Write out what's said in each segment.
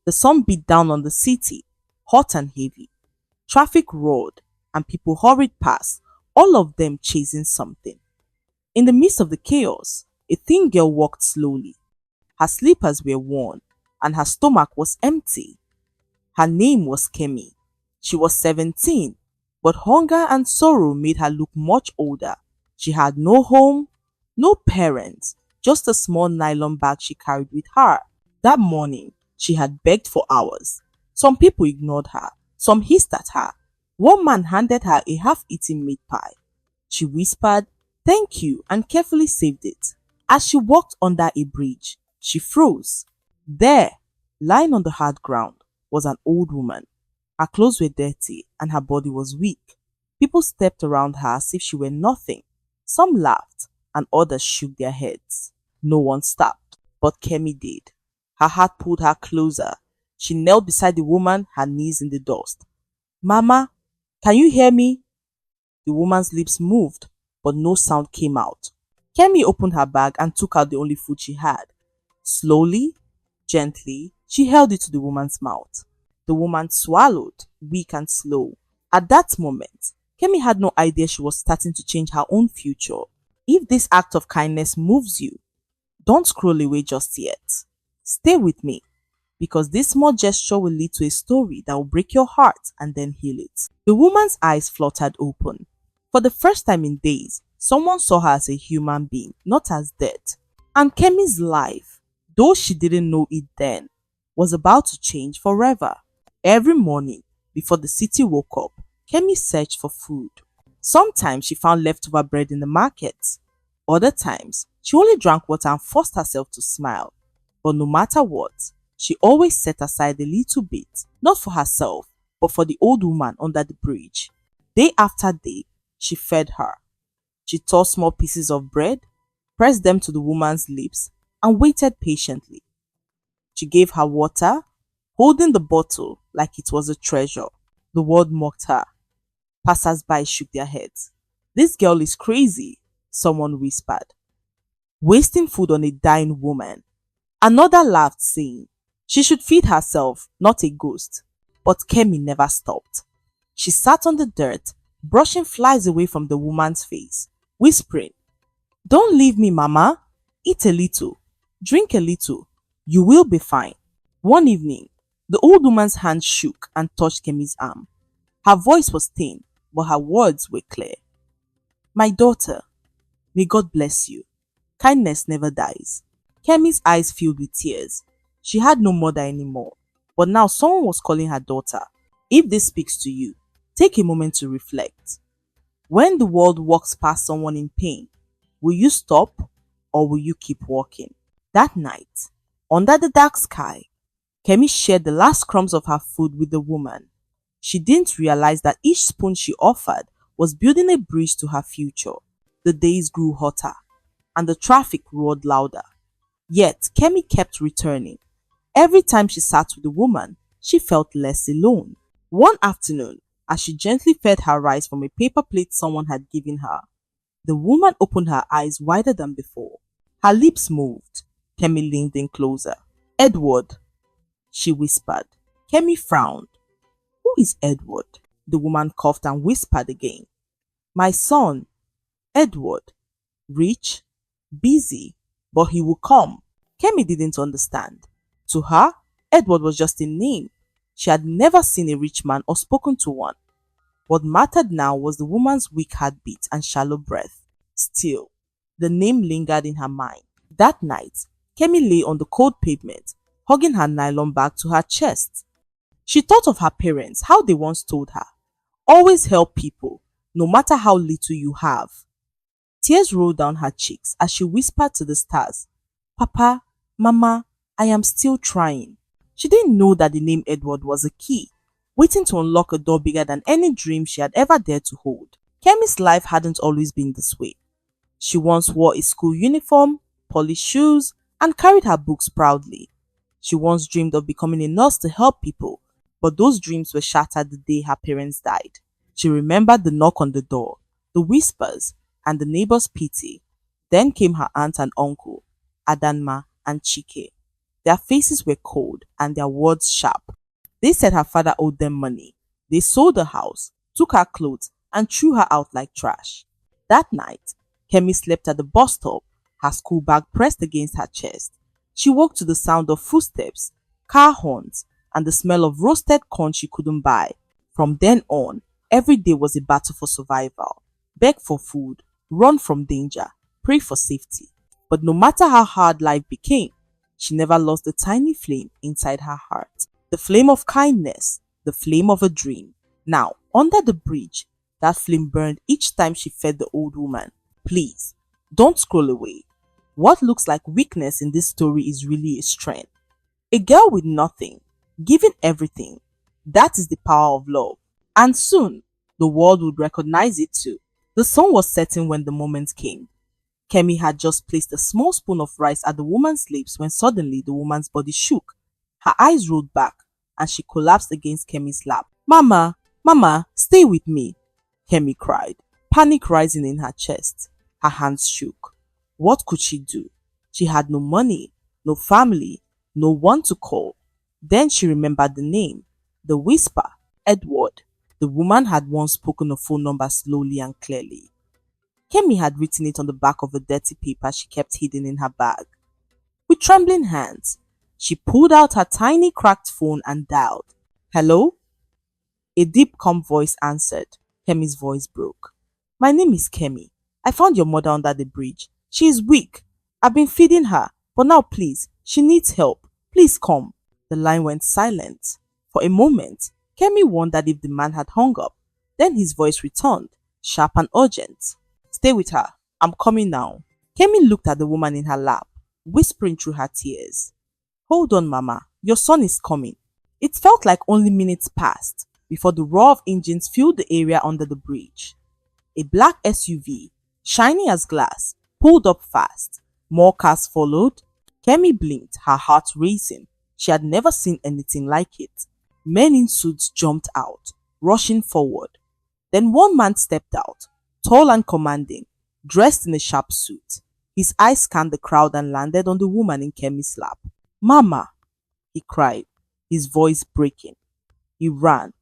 The sun beat down on the city, hot and heavy. Traffic roared, and people hurried past, all of them chasing something. In the midst of the chaos, a thin girl walked slowly. Her slippers were worn, and her stomach was empty. Her name was Kemi. She was 17, but hunger and sorrow made her look much older. She had no home, no parents, just a small nylon bag she carried with her. That morning, she had begged for hours. Some people ignored her, some hissed at her. One man handed her a half-eaten meat pie. She whispered, "Thank you," and carefully saved it. As she walked under a bridge, she froze. There, lying on the hard ground, was an old woman. Her clothes were dirty and her body was weak. People stepped around her as if she were nothing. Some laughed and others shook their heads. No one stopped, but Kemi did. Her heart pulled her closer. She knelt beside the woman, her knees in the dust. "Mama, can you hear me?" The woman's lips moved, but no sound came out. Kemi opened her bag and took out the only food she had. Slowly, gently, she held it to the woman's mouth. The woman swallowed, weak and slow. At that moment, Kemi had no idea she was starting to change her own future. If this act of kindness moves you, don't scroll away just yet. Stay with me, because this small gesture will lead to a story that will break your heart and then heal it. The woman's eyes fluttered open. For the first time in days, someone saw her as a human being, not as dead. And Kemi's life, though she didn't know it then, was about to change forever. Every morning, before the city woke up, Kemi searched for food. Sometimes she found leftover bread in the market. Other times, she only drank water and forced herself to smile. But no matter what, she always set aside a little bit, not for herself, but for the old woman under the bridge. Day after day, she fed her. She tore small pieces of bread, pressed them to the woman's lips, and waited patiently. She gave her water, holding the bottle like it was a treasure. The world mocked her. Passers-by shook their heads. "This girl is crazy," someone whispered. "Wasting food on a dying woman." Another laughed, saying, "She should feed herself, not a ghost." But Kemi never stopped. She sat on the dirt, brushing flies away from the woman's face, whispering, "Don't leave me, Mama. Eat a little, drink a little. You will be fine." One evening, the old woman's hand shook and touched Kemi's arm. Her voice was thin, but her words were clear. "My daughter, may God bless you. Kindness never dies." Kemi's eyes filled with tears. She had no mother anymore, but now someone was calling her daughter. If this speaks to you, take a moment to reflect. When the world walks past someone in pain, will you stop or will you keep walking? That night, under the dark sky, Kemi shared the last crumbs of her food with the woman. She didn't realize that each spoon she offered was building a bridge to her future. The days grew hotter, and the traffic roared louder. Yet Kemi kept returning. Every time she sat with the woman, she felt less alone. One afternoon, as she gently fed her rice from a paper plate someone had given her, the woman opened her eyes wider than before. Her lips moved. Kemi leaned in closer. "Edward," she whispered. Kemi frowned. "Who is Edward?" The woman coughed and whispered again. "My son, Edward. Rich, busy, but he will come." Kemi didn't understand. To her, Edward was just a name. She had never seen a rich man or spoken to one. What mattered now was the woman's weak heartbeat and shallow breath. Still, the name lingered in her mind. That night, Kemi lay on the cold pavement, hugging her nylon bag to her chest. She thought of her parents, how they once told her, "Always help people, no matter how little you have." Tears rolled down her cheeks as she whispered to the stars, "Papa, Mama, I am still trying." She didn't know that the name Edward was a key, waiting to unlock a door bigger than any dream she had ever dared to hold. Kemi's life hadn't always been this way. She once wore a school uniform, polished shoes, and carried her books proudly. She once dreamed of becoming a nurse to help people, but those dreams were shattered the day her parents died. She remembered the knock on the door, the whispers, and the neighbor's pity. Then came her aunt and uncle, Adanma and Chike. Their faces were cold and their words sharp. They said her father owed them money. They sold the house, took her clothes, and threw her out like trash. That night, Kemi slept at the bus stop, her school bag pressed against her chest. She woke to the sound of footsteps, car horns, and the smell of roasted corn she couldn't buy. From then on, every day was a battle for survival. Beg for food, run from danger, pray for safety. But no matter how hard life became, she never lost the tiny flame inside her heart. The flame of kindness, the flame of a dream. Now, under the bridge, that flame burned each time she fed the old woman. Please, don't scroll away. What looks like weakness in this story is really a strength. A girl with nothing, giving everything. That is the power of love. And soon, the world would recognize it too. The sun was setting when the moment came. Kemi had just placed a small spoon of rice at the woman's lips when suddenly the woman's body shook. Her eyes rolled back and she collapsed against Kemi's lap. Mama, Mama, stay with me, Kemi cried, panic rising in her chest. Her hands shook. What could she do? She had no money, no family, no one to call. Then she remembered the name, the whisper, Edward. The woman had once spoken a phone number slowly and clearly. Kemi had written it on the back of a dirty paper she kept hidden in her bag. With trembling hands, she pulled out her tiny cracked phone and dialed. Hello? A deep, calm voice answered. Kemi's voice broke. My name is Kemi. I found your mother under the bridge. She is weak. I've been feeding her, but now please, she needs help. Please come. The line went silent. For a moment, Kemi wondered if the man had hung up. Then his voice returned, sharp and urgent. Stay with her. I'm coming now. Kemi looked at the woman in her lap, whispering through her tears. Hold on, Mama. Your son is coming. It felt like only minutes passed before the roar of engines filled the area under the bridge. A black SUV, shiny as glass, pulled up fast. More cars followed. Kemi blinked, her heart racing. She had never seen anything like it. Men in suits jumped out, rushing forward. Then one man stepped out, tall and commanding, dressed in a sharp suit. His eyes scanned the crowd and landed on the woman in Kemi's lap. Mama, he cried, his voice breaking. He ran,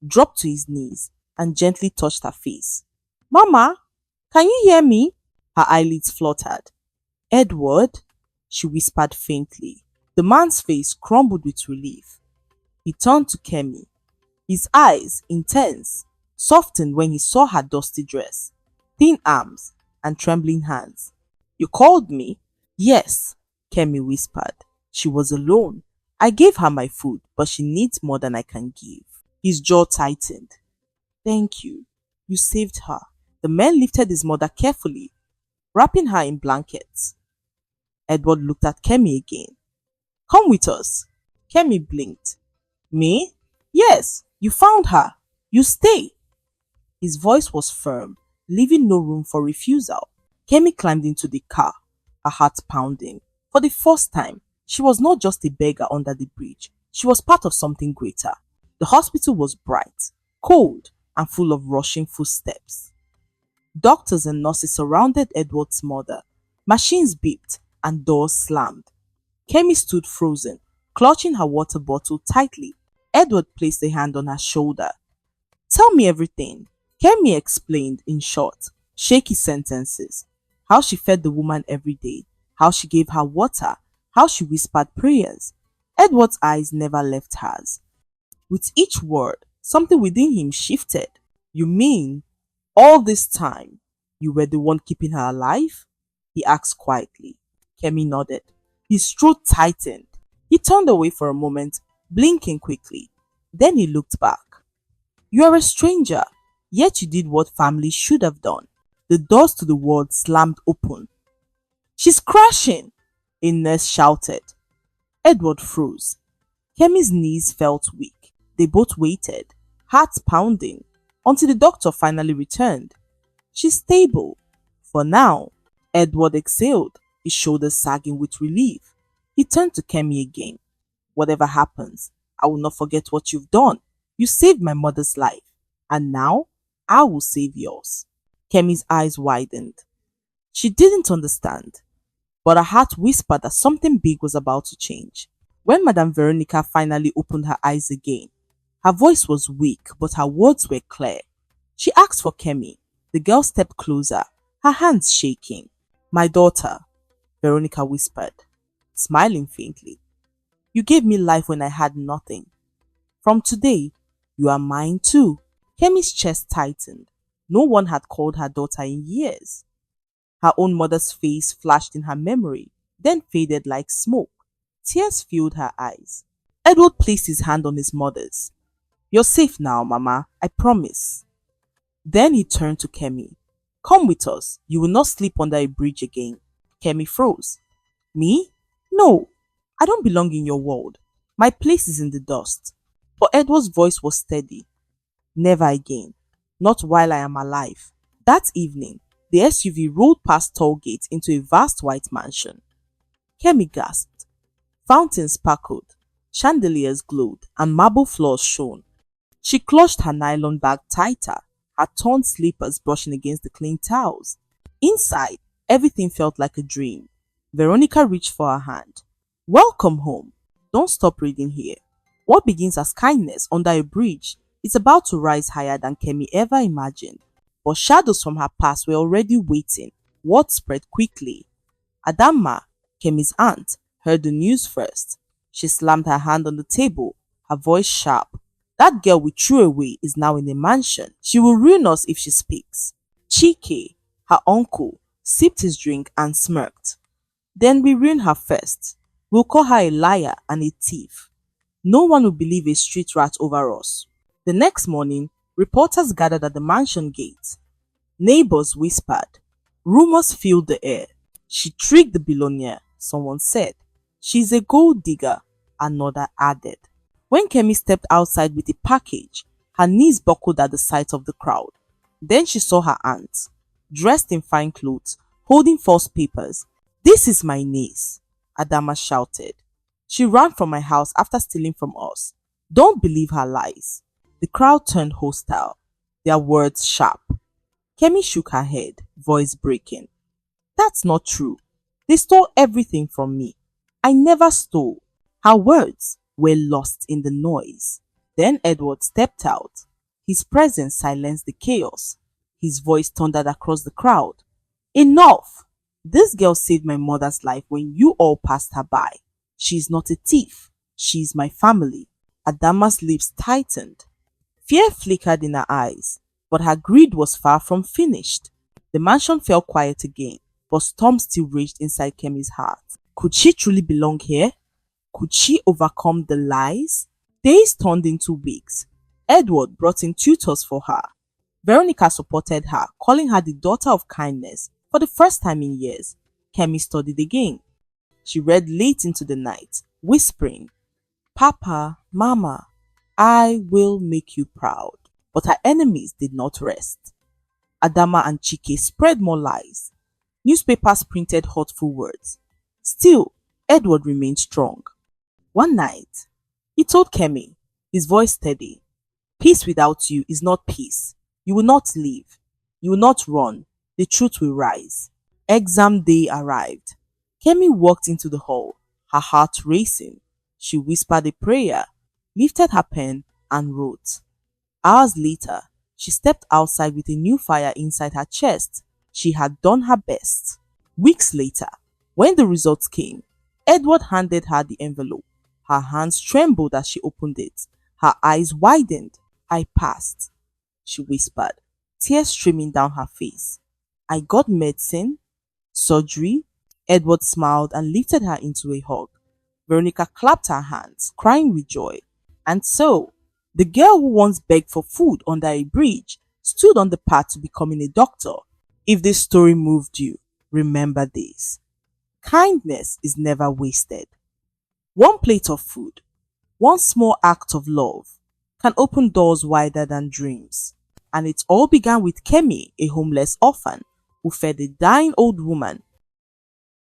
dropped to his knees, and gently touched her face. Mama, can you hear me? Her eyelids fluttered. Edward, she whispered faintly. The man's face crumbled with relief. He turned to Kemi. His eyes, intense, softened when he saw her dusty dress, thin arms, and trembling hands. You called me? Yes, Kemi whispered. She was alone. I gave her my food, but she needs more than I can give. His jaw tightened. Thank you. You saved her. The man lifted his mother carefully, wrapping her in blankets. Edward looked at Kemi again. Come with us. Kemi blinked. Me? Yes, you found her. You stay. His voice was firm, leaving no room for refusal. Kemi climbed into the car, her heart pounding. For the first time, she was not just a beggar under the bridge. She was part of something greater. The hospital was bright, cold, and full of rushing footsteps. Doctors and nurses surrounded Edward's mother. Machines beeped and doors slammed. Kemi stood frozen, clutching her water bottle tightly. Edward placed a hand on her shoulder. Tell me everything. Kemi explained in short, shaky sentences. How she fed the woman every day, how she gave her water, how she whispered prayers. Edward's eyes never left hers. With each word, something within him shifted. You mean, all this time, you were the one keeping her alive? He asked quietly. Kemi nodded. His throat tightened. He turned away for a moment, blinking quickly. Then he looked back. You are a stranger, yet you did what family should have done. The doors to the world slammed open. She's crashing, a nurse shouted. Edward froze. Kemi's knees felt weak. They both waited, hearts pounding, until the doctor finally returned. She's stable. For now. Edward exhaled, his shoulders sagging with relief. He turned to Kemi again. Whatever happens, I will not forget what you've done. You saved my mother's life, and now I will save yours. Kemi's eyes widened. She didn't understand. but her heart whispered that something big was about to change. When Madame Veronica finally opened her eyes again, her voice was weak, but her words were clear. She asked for Kemi. The girl stepped closer, her hands shaking. My daughter, Veronica whispered, smiling faintly. You gave me life when I had nothing. From today, you are mine too. Kemi's chest tightened. No one had called her daughter in years. Her own mother's face flashed in her memory, then faded like smoke. Tears filled her eyes. Edward placed his hand on his mother's. You're safe now, Mama, I promise. Then he turned to Kemi. Come with us. You will not sleep under a bridge again. Kemi froze. Me? No, I don't belong in your world. My place is in the dust. But Edward's voice was steady. Never again. Not while I am alive. That evening, the SUV rolled past toll gates into a vast white mansion. Kemi gasped. Fountains sparkled, chandeliers glowed, and marble floors shone. She clutched her nylon bag tighter, her torn slippers brushing against the clean tiles. Inside, everything felt like a dream. Veronica reached for her hand. Welcome home. Don't stop reading here. What begins as kindness under a bridge is about to rise higher than Kemi ever imagined. But shadows from her past were already waiting. Word spread quickly. Adama, Kemi's aunt, heard the news first. She slammed her hand on the table, her voice sharp. That girl we threw away is now in a mansion. She will ruin us if she speaks. Chike, her uncle, sipped his drink and smirked. Then we ruin her first. We'll call her a liar and a thief. No one will believe a street rat over us. The next morning, reporters gathered at the mansion gate. Neighbors whispered. Rumors filled the air. She tricked the billionaire, someone said. She's a gold digger, another added. When Kemi stepped outside with a package, her knees buckled at the sight of the crowd. Then she saw her aunt, dressed in fine clothes, holding false papers. This is my niece, Adama shouted. She ran from my house after stealing from us. Don't believe her lies. The crowd turned hostile, their words sharp. Kemi shook her head, voice breaking. That's not true. They stole everything from me. I never stole. Her words were lost in the noise. Then Edward stepped out. His presence silenced the chaos. His voice thundered across the crowd. Enough! This girl saved my mother's life when you all passed her by. She's not a thief. She's my family. Adama's lips tightened. Fear flickered in her eyes, but her greed was far from finished. The mansion fell quiet again, but storms still raged inside Kemi's heart. Could she truly belong here? Could she overcome the lies? Days turned into weeks. Edward brought in tutors for her. Veronica supported her, calling her the daughter of kindness. For the first time in years, Kemi studied again. She read late into the night, whispering, Papa, Mama, I will make you proud. But her enemies did not rest. Adama and Chike spread more lies. Newspapers printed hurtful words. Still, Edward remained strong. One night, he told Kemi, his voice steady, Peace without you is not peace. You will not live. You will not run. The truth will rise. Exam day arrived. Kemi walked into the hall, her heart racing. She whispered a prayer, lifted her pen, and wrote. Hours later, she stepped outside with a new fire inside her chest. She had done her best. Weeks later, when the results came, Edward handed her the envelope. Her hands trembled as she opened it. Her eyes widened. I passed, she whispered, tears streaming down her face. I got medicine, surgery. Edward smiled and lifted her into a hug. Veronica clapped her hands, crying with joy. And so, the girl who once begged for food under a bridge stood on the path to becoming a doctor. If this story moved you, remember this. Kindness is never wasted. One plate of food, one small act of love can open doors wider than dreams. And it all began with Kemi, a homeless orphan who fed a dying old woman